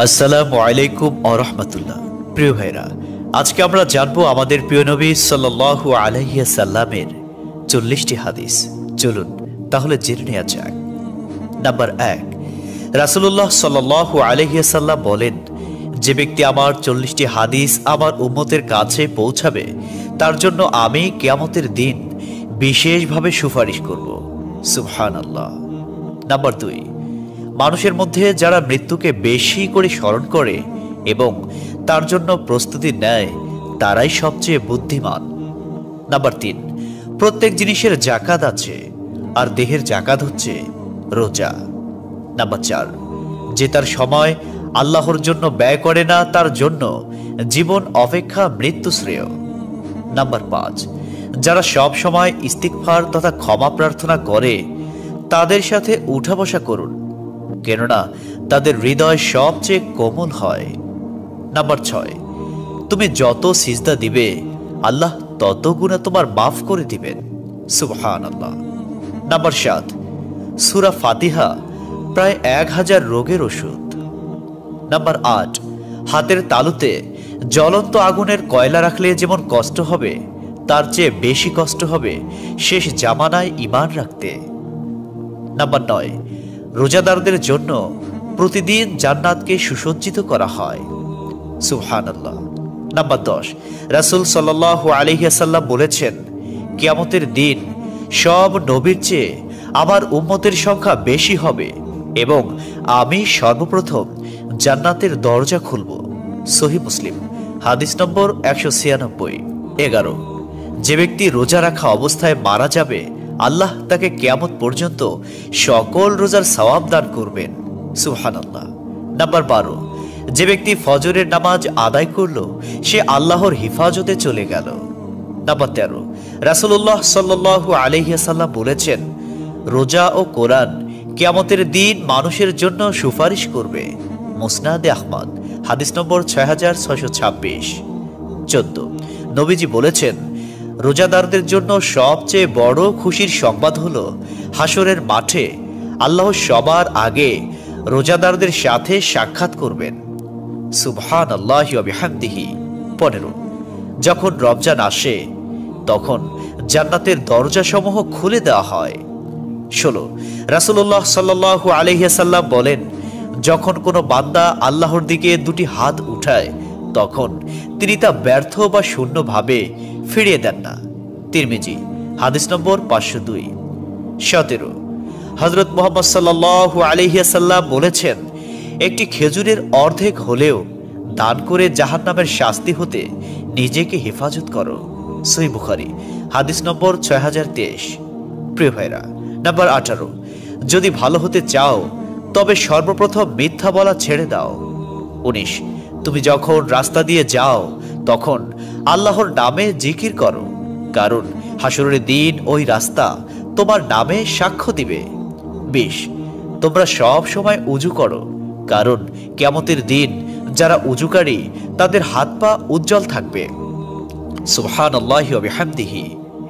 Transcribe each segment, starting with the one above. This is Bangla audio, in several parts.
আসসালামু আলাইকুম ওয়া রাহমাতুল্লাহ। প্রিয় ভাইরা, আজকে আমরা জানবো আমাদের প্রিয় নবী সাল্লাল্লাহু আলাইহি ওয়াসাল্লামের 40টি হাদিস। চলুন তাহলে জেনে নেওয়া যাক। নাম্বার 1, রাসূলুল্লাহ সাল্লাল্লাহু আলাইহি ওয়াসাল্লাম বলেন, যে ব্যক্তি আমার 40টি হাদিস আমার উম্মতের কাছে পৌঁছাবে তার জন্য আমি কিয়ামতের দিন বিশেষভাবে সুপারিশ করব। সুবহানাল্লাহ। নাম্বার 2, মানুষের মধ্যে যারা মৃত্যুকে বেশি করে স্মরণ করে এবং তার জন্য প্রস্তুতি নেয় তারাই সবচেয়ে বুদ্ধিমান। নাম্বার 3, প্রত্যেক জিনিসের জাকাত আছে, আর দেহের জাকাত হচ্ছে রোজা। নাম্বার 4, যে তার সময় আল্লাহর জন্য ব্যয় করে না তার জন্য জীবন অপেক্ষা মৃত্যু শ্রেয়। নাম্বার 5, যারা সব সময় ইস্তিগফার তথা ক্ষমা প্রার্থনা করে তাদের সাথে উঠা বসা করুন, কেননা তাদের হৃদয় সবচেয়ে কোমল হয়। নাম্বার 6, তুমি যত সিজদা দিবে আল্লাহ তত গুণা তোমার মাফ করে দিবেন। সুবহানাল্লাহ। নাম্বার 7, সূরা ফাতিহা প্রায় 1000 রোগের ওষুধ। নাম্বার 8, হাতের তালুতে জ্বলন্ত আগুনের কয়লা রাখলে যেমন কষ্ট হবে তার চেয়ে বেশি কষ্ট হবে শেষ জামানায় ঈমান রাখতে। নাম্বার 9, রোজাদারদের জন্য প্রতিদিন জান্নাতকে সুসজ্জিত করা হয়। সুবহানাল্লাহ। নাম্বার 10, রাসূল সাল্লাল্লাহু আলাইহি ওয়াসাল্লাম বলেছেন, কিয়ামতের দিন সব নবীর চেয়ে আমার উম্মতের সংখ্যা বেশি হবে এবং আমি সর্বপ্রথম জান্নাতের দরজা খুলব। সহিহ মুসলিম, হাদিস নম্বর 196। 11, যে ব্যক্তি রোজা রাখা অবস্থায় মারা যাবে আল্লাহ তাকে কিয়ামত পর্যন্ত সকল রোজার সওয়াব দান করবেন। সুবহানাল্লাহ। নাম্বার 12, যে ব্যক্তি ফজরের নামাজ আদায় করল সে আল্লাহর হিফাজতে চলে গেল। নাম্বার 13, রাসূলুল্লাহ সাল্লাল্লাহু আলাইহি ওয়াসাল্লাম বলেছেন, রোজা ও কোরআন কিয়ামতের দিন মানুষের জন্য সুপারিশ করবে। মুসনাদে আহমদ, হাদিস নম্বর 6626। 14, নবীজি বলেছেন, রোজাদারদের জন্য সবচেয়ে বড় খুশির সংবাদ হলো হাসরের মাঠে আল্লাহ সবার আগে রোজাদারদের সাথে সাক্ষাৎ করবেন। সুবহানাল্লাহি ওয়া বিহামদিহি। 15, যখন রমজান আসে তখন জান্নাতের দরজাসমূহ খুলে দেওয়া হয়। 16, রাসূলুল্লাহ সাল্লাল্লাহু আলাইহি ওয়াসাল্লাম বলেন, যখন কোনো বান্দা আল্লাহর দিকে দুটি হাত উঠায় তখন তিনি তা ব্যর্থ বা শূন্যভাবে ফিরিয়ে দেন না। তিরমিজি, হাদিস নম্বর 502। 17, হযরত মুহাম্মদ সাল্লাল্লাহু আলাইহি ওয়াসাল্লাম বলেছেন, একটি খেজুরের অর্ধেক হলেও দান করে জাহান্নামের শাস্তি হতে নিজেকে হেফাজত করো। সহিহ বুখারী, হাদিস নম্বর 6023। প্রিয় ভাইরা, নাম্বার 18, যদি ভালো হতে চাও তবে সর্বপ্রথম মিথ্যা বলা ছেড়ে দাও। 19, তুমি যখন রাস্তা দিয়ে যাও তখন আল্লাহর নামে জিকির করো, কারণ হাসরের দিন ওই রাস্তা তোমার নামে সাক্ষ্য দিবে। 20, তোমরা সব সময় উযু করো, কারণ কিয়ামতের দিন যারা উযুকারী তাদের হাত পা উজ্জ্বল থাকবে। সুবহানাল্লাহি ওয়া বিহামদিহি।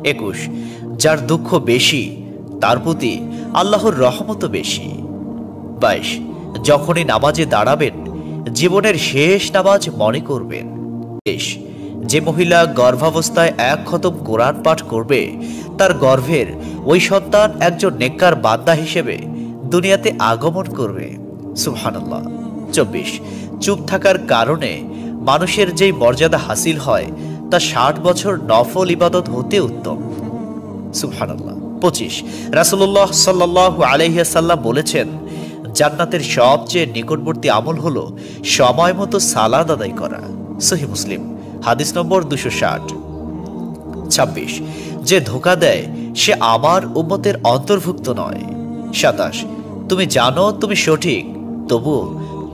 21, যার দুঃখ বেশি তার প্রতি আল্লাহর রহমতও বেশি। 22, যখনই নামাজে দাঁড়াবেন জীবনের শেষ নামাজ মনে করবেন। 23, যে মহিলা গর্ভাবস্থায় 1 খতম কোরআন পাঠ করবে তার গর্ভের ওই সন্তান একজন নেককার বান্দা হিসেবে দুনিয়াতে আগমন করবে। সুবহানাল্লাহ। 24, চুপ থাকার কারণে মানুষের যেই মর্যাদা হাসিল হয় তা 60 বছর নফল ইবাদত হতে উত্তম। সুবহানাল্লাহ। 25, রাসূলুল্লাহ সাল্লাল্লাহু আলাইহি ওয়াসাল্লাম বলেছেন, জান্নাতের সবচেয়ে নিকটবর্তী আমল হলো সময় মতো সালাত আদায় করা। সহিহ মুসলিম, হাদিস নম্বর 260। 26, যে ধোঁকা দেয় সে আমার উম্মতের অন্তর্ভুক্ত নয়। 27, তুমি জানো তুমি সঠিক তবু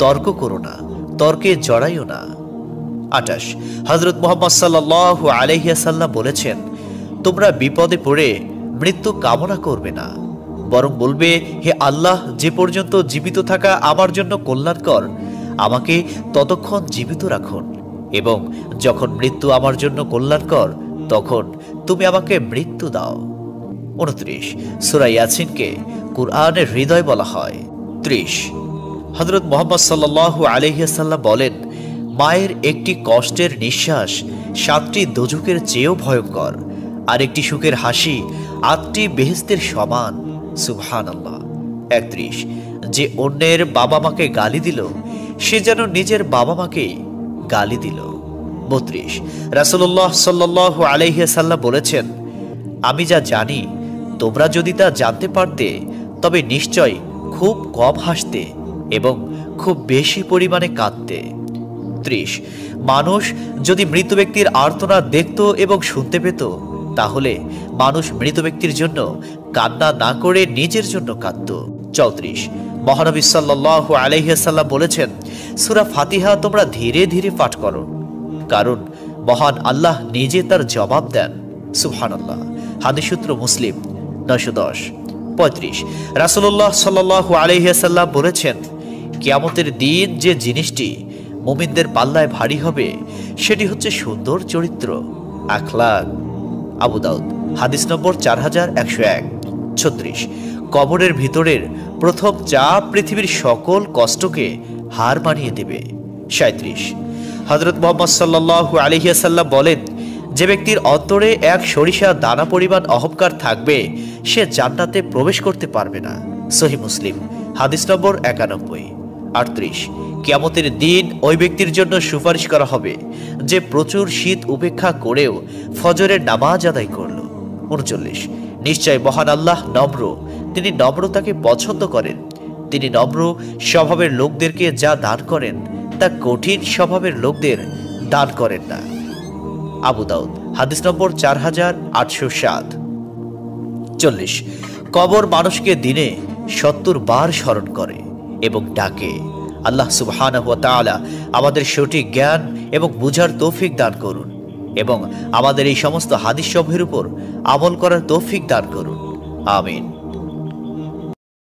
তর্ক করো না, তর্কে জড়াইও না। 28, হযরত মুহাম্মদ সাল্লাল্লাহু আলাইহি ওয়াসাল্লাম বলেছেন, তোমরা বিপদে পড়ে মৃত্যু কামনা করবে না, বরং বলবে, হে আল্লাহ, যে পর্যন্ত জীবিত থাকা আমার জন্য কল্যাণকর আমাকে ততক্ষণ জীবিত রাখুন, এবং যখন মৃত্যু আমার জন্য কল্যাণকর তখন তুমি আমাকে মৃত্যু দাও। 29, সূরা ইয়াসিনকে কুরআনের হৃদয় বলা হয়। 30, হযরত মুহাম্মদ সাল্লাল্লাহু আলাইহি ওয়াসাল্লাম বলেন, মায়ের একটি কষ্টের নিঃশ্বাস 7টি দোজখের চেয়েও ভয়ঙ্কর, আর একটি সুখের হাসি 8টি বেহেশতের সমান। সুবহানাল্লাহ। 31, যে অন্যের বাবা মাকে গালি দিল সে যেন নিজের বাবা মাকেই গালি দিল। 32, রাসূলুল্লাহ সাল্লাল্লাহু আলাইহি ওয়াসাল্লাম বলেছেন, আমি যা জানি তোমরা যদি তা জানতে পারতে তবে নিশ্চয় খুব কম হাসতে এবং খুব বেশি পরিমাণে কাঁদতে। 30, মানুষ যদি মৃত ব্যক্তির আর্তনাদ দেখত এবং শুনতে পেত তাহলে মানুষ মৃত ব্যক্তির জন্য কান্না না করে নিজের জন্য কাঁদত। 34, মহানবী সাল্লাল্লাহু আলাইহি ওয়াসাল্লাম বলেছেন, সূরা ফাতিহা তোমরা ধীরে ধীরে পাঠ করো, কারণ মহান আল্লাহ নিজে তার জবাব দেন। সুবহানাল্লাহ। হাদিস সূত্র মুসলিম 910। 35, রাসূলুল্লাহ সাল্লাল্লাহু আলাইহি ওয়াসাল্লাম বলেছেন, কিয়ামতের দিন যে জিনিসটি মুমিনদের পাল্লায় ভারী হবে সেটি হচ্ছে সুন্দর চরিত্র, আখলাক। আবু দাউদ হাদিস নম্বর 4101। 36, কবরের ভিতরের প্রথম চাপ পৃথিবীর সকল কষ্টকে হার মানিয়ে দেবে। 37, হযরত মুহাম্মদ সাল্লাল্লাহু আলাইহি ওয়াসাল্লাম বলেন, যে ব্যক্তির অন্তরে এক সরিষা দানা পরিমাণ অহংকার থাকবে সে জান্নাতে প্রবেশ করতে পারবে না। সহিহ মুসলিম হাদিস নম্বর 91। 38, কিয়ামতের দিন ওই ব্যক্তির জন্য সুপারিশ করা হবে যে প্রচুর শীত উপেক্ষা করেও ফজরের নামাজ আদায় করল। 39, নিশ্চয় মহান আল্লাহ নম্র, তিনি নম্রতাকে পছন্দ করেন। তিনি নম্র স্বভাবের লোকদেরকে যা দান করেন তা কঠিন স্বভাবের লোকদের দান করেন না। আবু দাউদ হাদিস নম্বর 4807। 40, কবর মানুষকে দিনে 70 বার স্মরণ করে এবং ডাকে। আল্লাহ সুবহানাহু ওয়া তাআলা আমাদের সঠিক জ্ঞান এবং বুঝার তৌফিক দান করুন এবং আমাদের এই সমস্ত হাদিস সমূহের উপর আমল করার তৌফিক দান করুন। আমিন।